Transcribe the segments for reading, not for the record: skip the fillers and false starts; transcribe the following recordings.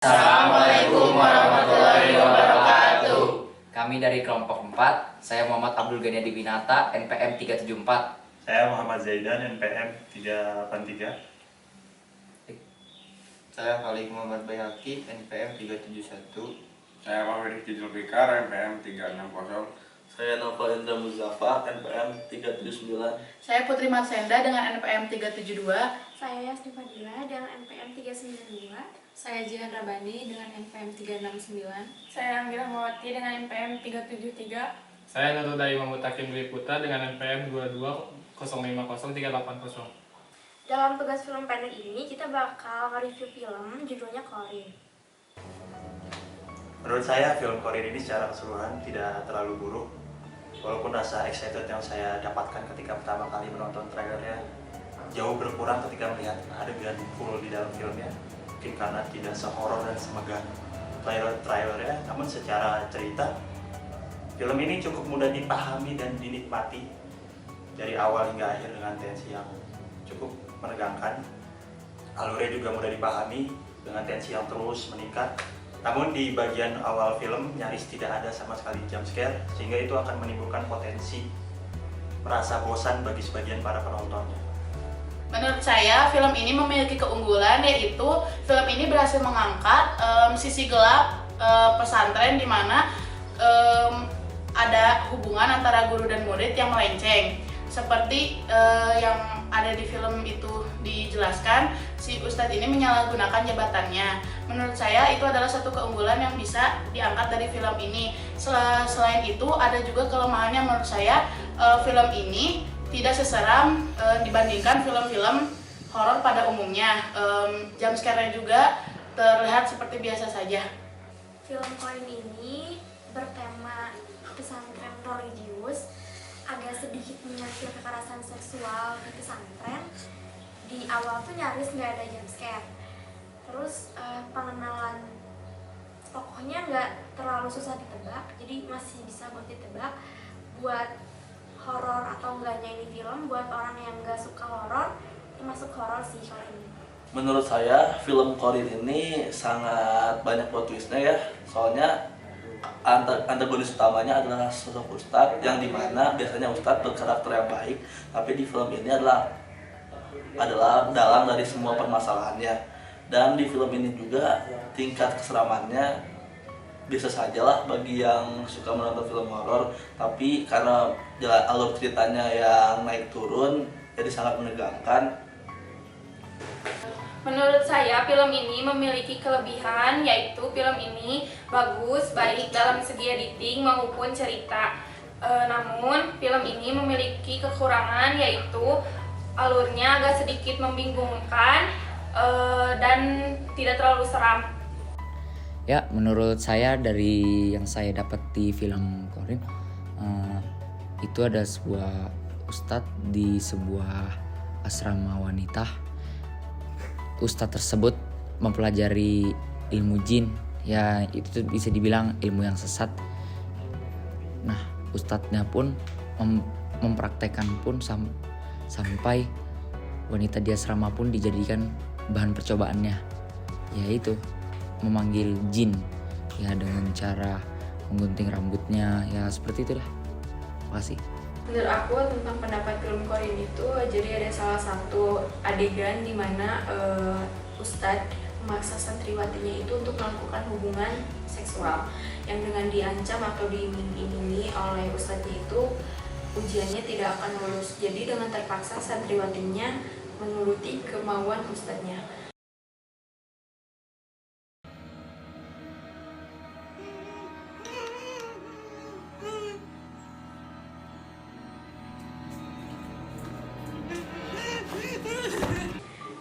Assalamualaikum warahmatullahi wabarakatuh. Kami dari kelompok 4, saya Muhammad Abdul Ghani Adibinata, NPM 374. Saya Muhammad Zaidan, NPM 383. Saya Khalid Muhammad Bayhaqi, NPM 371. Saya Muhammad Rizky Zulfikar, NPM 360. Saya Nova Indra Muzaffar, NPM 379. Saya Putri Marsenda dengan NPM 372. Saya Yasni Fadila dengan NPM 392. Saya Jihan Rabani dengan NPM 369. Saya Anggira Mawati dengan NPM 373. Saya Nurudai Mamutakin Dwi Putra dengan NPM 220503880. Dalam tugas film pendek ini kita bakal nge-review film judulnya Corin. Menurut saya film Korea ini secara keseluruhan tidak terlalu buruk. Walaupun rasa excited yang saya dapatkan ketika pertama kali menonton trailernya jauh berkurang ketika melihat adegan full di dalam filmnya. Mungkin karena tidak sehoror dan semegah trailernya, namun secara cerita film ini cukup mudah dipahami dan dinikmati dari awal hingga akhir dengan tensi yang cukup menegangkan. Alurnya juga mudah dipahami dengan tensi yang terus meningkat. Namun di bagian awal film nyaris tidak ada sama sekali jump scare, sehingga itu akan menimbulkan potensi merasa bosan bagi sebagian para penontonnya. Menurut saya, film ini memiliki keunggulan, yaitu film ini berhasil mengangkat sisi gelap pesantren di mana ada hubungan antara guru dan murid yang melenceng. Seperti yang ada di film itu dijelaskan, si Ustadz ini menyalahgunakan jabatannya. Menurut saya itu adalah satu keunggulan yang bisa diangkat dari film ini. Selain itu ada juga kelemahannya menurut saya, film ini tidak seseram dibandingkan film-film horor pada umumnya. Jump scare-nya juga terlihat seperti biasa saja. Film Corin ini bertema pesantren religius, agak sedikit menyentil kekerasan seksual di pesantren. Di awal tuh nyaris nggak ada jump scare. Terus pengenalan tokohnya nggak terlalu susah ditebak, jadi masih bisa buat ditebak. Buat horor atau enggaknya ini film, buat orang yang nggak suka horor, termasuk horor sih kalau ini. Menurut saya, film Corin ini sangat banyak plot twistnya ya. Soalnya antagonis utamanya adalah sosok Ustadz, yang dimana biasanya Ustadz berkarakter yang baik, tapi di film ini adalah dalang dari semua permasalahannya. Dan di film ini juga tingkat keseramannya biasa saja lah bagi yang suka menonton film horor, tapi karena alur ceritanya yang naik turun jadi sangat menegangkan. Menurut saya, film ini memiliki kelebihan, yaitu film ini bagus, baik dalam segi editing maupun cerita. Namun, film ini memiliki kekurangan, yaitu alurnya agak sedikit membingungkan dan tidak terlalu seram. Ya, menurut saya dari yang saya dapat di film Corin, itu ada sebuah ustadz di sebuah asrama wanita. Ustadz tersebut mempelajari ilmu jin, ya itu bisa dibilang ilmu yang sesat. Nah, ustadznya pun mempraktekkan pun sampai wanita di asrama pun dijadikan bahan percobaannya, yaitu memanggil jin ya dengan cara menggunting rambutnya, ya seperti itulah. Makasih. Menurut aku tentang pendapat film Corin itu, jadi ada salah satu adegan di mana Ustadz memaksa santriwatinya itu untuk melakukan hubungan seksual yang dengan diancam atau diiming-imingi oleh Ustadznya itu ujiannya tidak akan lulus. Jadi dengan terpaksa santriwatinya menuruti kemauan Ustadznya.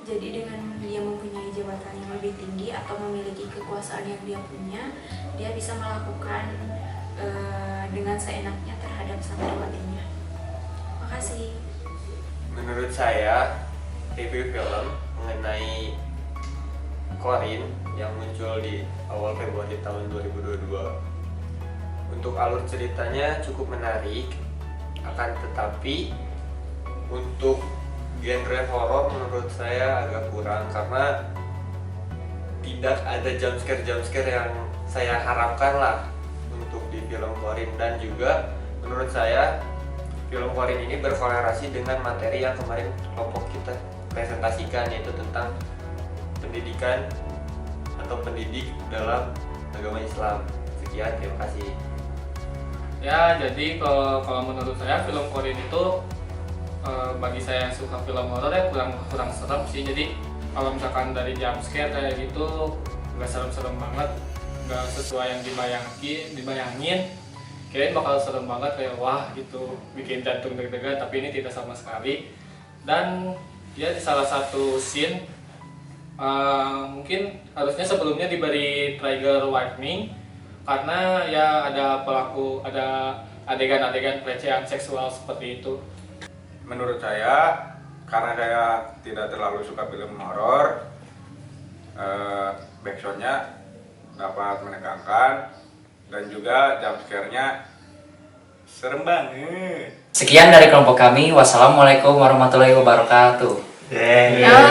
Jadi dengan dia mempunyai jabatan yang lebih tinggi atau memiliki kekuasaan yang dia punya, dia bisa melakukan dengan seenaknya terhadap santriwatinya. Makasih. Menurut saya, review film mengenai Corin yang muncul di awal Februari tahun 2022. Untuk alur ceritanya cukup menarik, akan tetapi untuk genre horor menurut saya agak kurang karena tidak ada jumpscare yang saya harapkan lah untuk di film Corin. Dan juga menurut saya film Corin ini berkorelasi dengan materi yang kemarin kelompok kita presentasikan, yaitu tentang pendidikan atau pendidik dalam agama Islam. Sekian, terima kasih. Ya, jadi kalau menurut saya film Corin itu bagi saya yang suka film horor ya kurang serem sih. Jadi kalau misalkan dari jump scare kayak gitu nggak serem-serem banget, nggak sesuai yang dibayangin. Kirain bakal serem banget kayak wah gitu, bikin jantung deg-degan, tapi ini tidak sama sekali. Dan ya di salah satu scene mungkin harusnya sebelumnya diberi trigger warning karena ya ada adegan-adegan pelecehan seksual seperti itu. Menurut saya, karena saya tidak terlalu suka film horor, backsoundnya dapat menegangkan dan juga jump scare-nya serem banget. Sekian dari kelompok kami. Wassalamualaikum warahmatullahi wabarakatuh. Ya.